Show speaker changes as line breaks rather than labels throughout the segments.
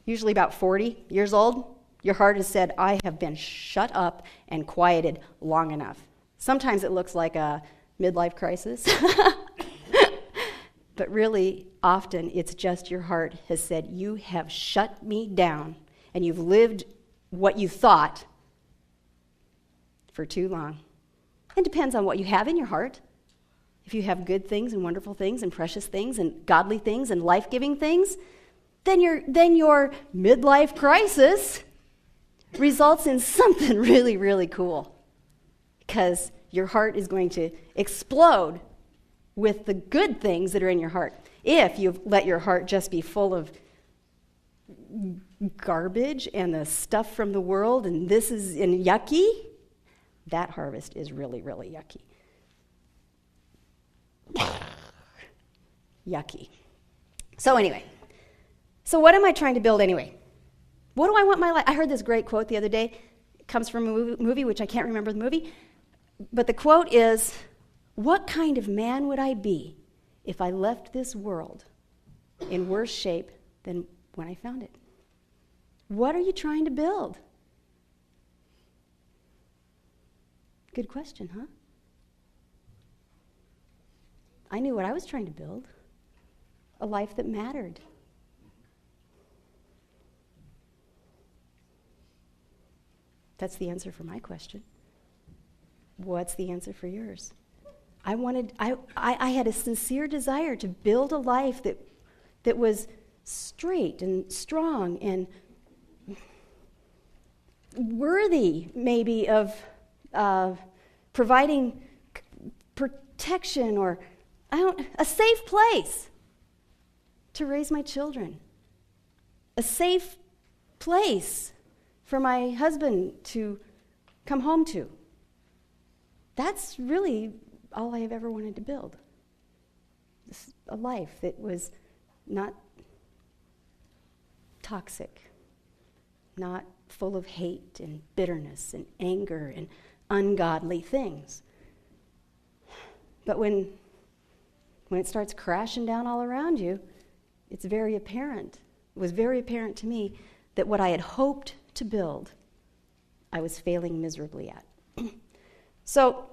usually about 40 years old, your heart has said, I have been shut up and quieted long enough. Sometimes it looks like a midlife crisis. But really, often, it's just your heart has said, you have shut me down, and you've lived what you thought for too long. It depends on what you have in your heart. If you have good things and wonderful things and precious things and godly things and life-giving things, then your midlife crisis results in something really, really cool. Because your heart is going to explode with the good things that are in your heart. If you let your heart just be full of garbage and the stuff from the world and this is yucky, that harvest is really, really yucky. Yucky. So anyway, what am I trying to build anyway? What do I want my life? I heard this great quote the other day. It comes from a movie, which I can't remember the movie. But the quote is, what kind of man would I be if I left this world in worse shape than when I found it? What are you trying to build? Good question, huh? I knew what I was trying to build. A life that mattered. That's the answer for my question. What's the answer for yours? I had a sincere desire to build a life that was straight and strong and worthy, maybe, of providing protection or a safe place to raise my children, a safe place for my husband to come home to. That's really all I have ever wanted to build. A life that was not toxic, not full of hate and bitterness and anger and ungodly things. But when it starts crashing down all around you, it's very apparent. It was very apparent to me that what I had hoped to build, I was failing miserably at. So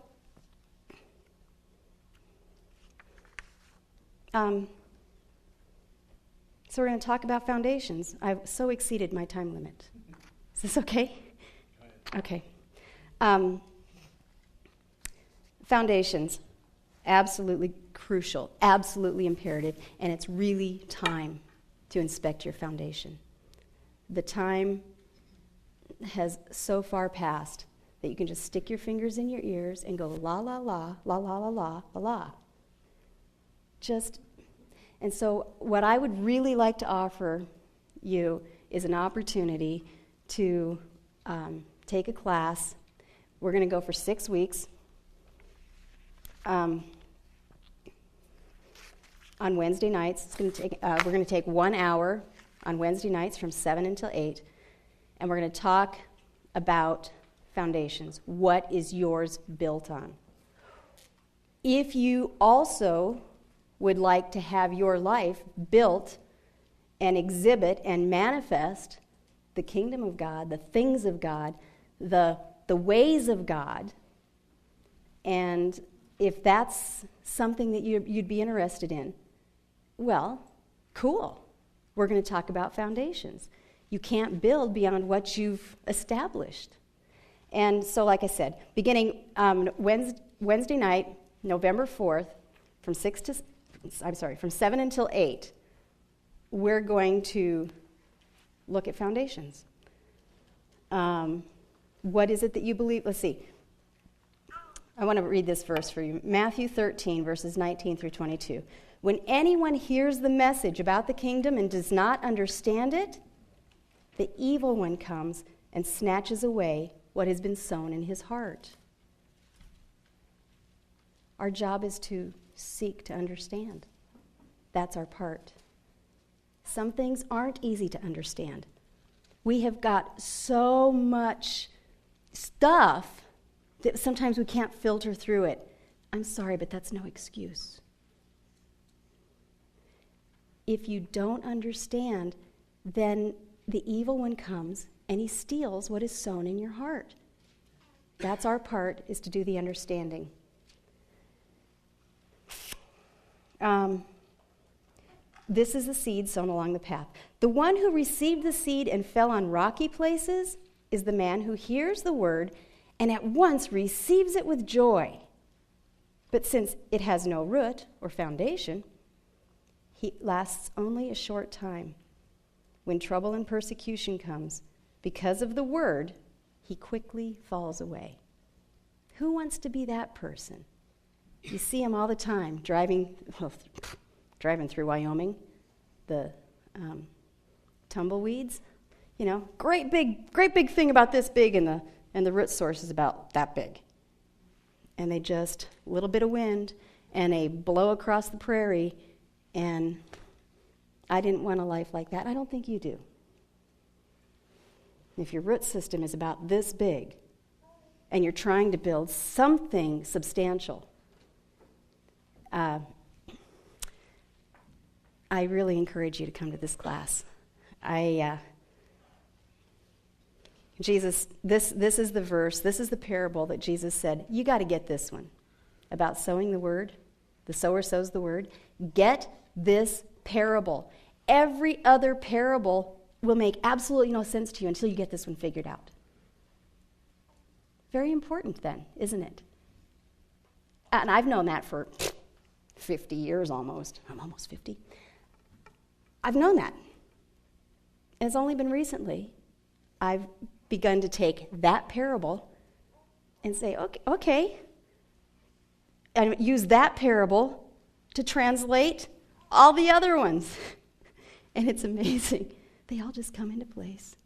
we're going to talk about foundations. I've so exceeded my time limit. Is this okay? Okay. Foundations, absolutely crucial, absolutely imperative, and it's really time to inspect your foundation. The time has so far passed that you can just stick your fingers in your ears and go la la la, la la la la, la la. And so what I would really like to offer you is an opportunity to take a class. We're going to go for 6 weeks on Wednesday nights. We're going to take 1 hour on Wednesday nights from 7 until 8, and we're going to talk about foundations. What is yours built on? If you also would like to have your life built and exhibit and manifest the kingdom of God, the things of God, the ways of God, and if that's something that you'd be interested in, well, cool. We're going to talk about foundations. You can't build beyond what you've established. And so, like I said, beginning Wednesday night, November 4th, from 7 until 8, we're going to look at foundations. What is it that you believe? Let's see. I want to read this verse for you. Matthew 13, verses 19 through 22. When anyone hears the message about the kingdom and does not understand it, the evil one comes and snatches away what has been sown in his heart. Our job is to seek to understand. That's our part. Some things aren't easy to understand. We have got so much stuff that sometimes we can't filter through it. I'm sorry, but that's no excuse. If you don't understand, then the evil one comes and he steals what is sown in your heart. That's our part, is to do the understanding. This is the seed sown along the path. The one who received the seed and fell on rocky places is the man who hears the word and at once receives it with joy. But since it has no root or foundation, he lasts only a short time. When trouble and persecution comes, because of the word, he quickly falls away. Who wants to be that person? You see him all the time, driving through Wyoming, the tumbleweeds. You know, great big thing about this big, and the root source is about that big. And they just, a little bit of wind, and they blow across the prairie, and I didn't want a life like that. I don't think you do. If your root system is about this big, and you're trying to build something substantial, I really encourage you to come to this class. Jesus, this is the verse, this is the parable that Jesus said, you got to get this one about sowing the word. The sower sows the word. Get this parable. Every other parable will make absolutely no sense to you until you get this one figured out. Very important then, isn't it? And I've known that for 50 years almost. I'm almost 50. I've known that. And it's only been recently I've begun to take that parable and say, okay, and use that parable to translate all the other ones. And it's amazing. They all just come into place.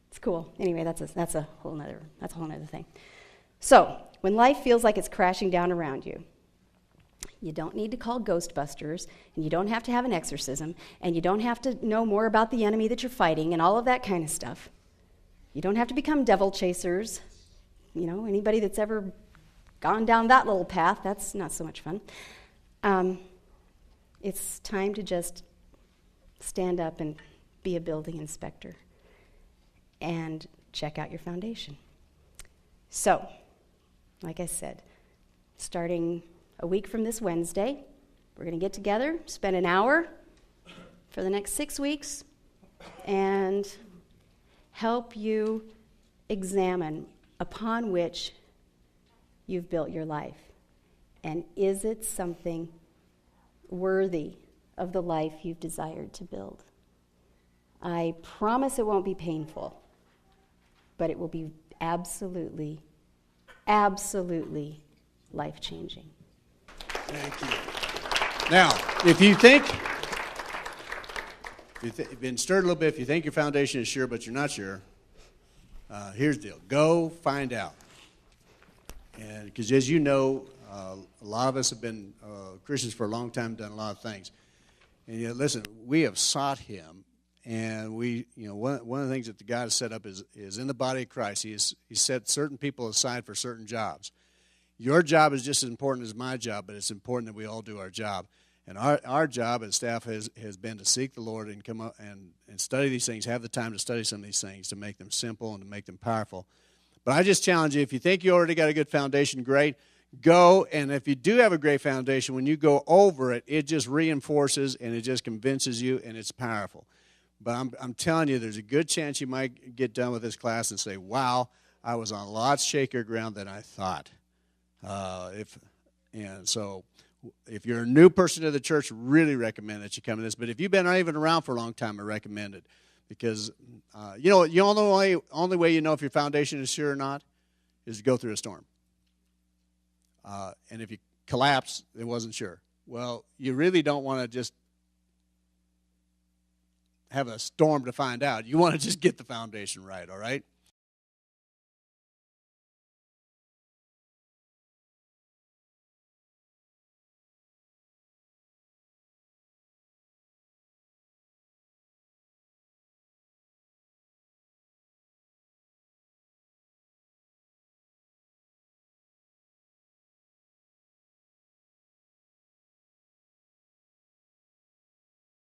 It's cool. Anyway, that's a whole nother thing. So, when life feels like it's crashing down around you, you don't need to call Ghostbusters, and you don't have to have an exorcism, and you don't have to know more about the enemy that you're fighting and all of that kind of stuff. You don't have to become devil chasers. You know, anybody that's ever gone down that little path, that's not so much fun. It's time to just stand up and be a building inspector and check out your foundation. So, like I said, starting a week from this Wednesday, we're going to get together, spend an hour for the next 6 weeks, and help you examine upon which you've built your life. And is it something worthy of the life you've desired to build? I promise it won't be painful, but it will be absolutely, absolutely life-changing.
Thank you. Now, if you think, you've been stirred a little bit, if you think your foundation is sure but you're not sure, here's the deal. Go find out. And because as you know, a lot of us have been Christians for a long time, done a lot of things. And yet, listen, we have sought him, and one of the things that the God has set up is in the body of Christ, he set certain people aside for certain jobs. Your job is just as important as my job, but it's important that we all do our job. And our job as staff has been to seek the Lord and come up and study these things, have the time to study some of these things, to make them simple and to make them powerful. But I just challenge you, if you think you already got a good foundation, great. Go, and if you do have a great foundation, when you go over it, it just reinforces and it just convinces you, and it's powerful. But I'm telling you, there's a good chance you might get done with this class and say, wow, I was on a lot shakier ground than I thought. So if you're a new person to the church, really recommend that you come to this. But if you've been not even around for a long time, I recommend it. Because, the only way you know if your foundation is sure or not is to go through a storm. And if you collapse, it wasn't sure. Well, you really don't want to just have a storm to find out. You want to just get the foundation right, all right?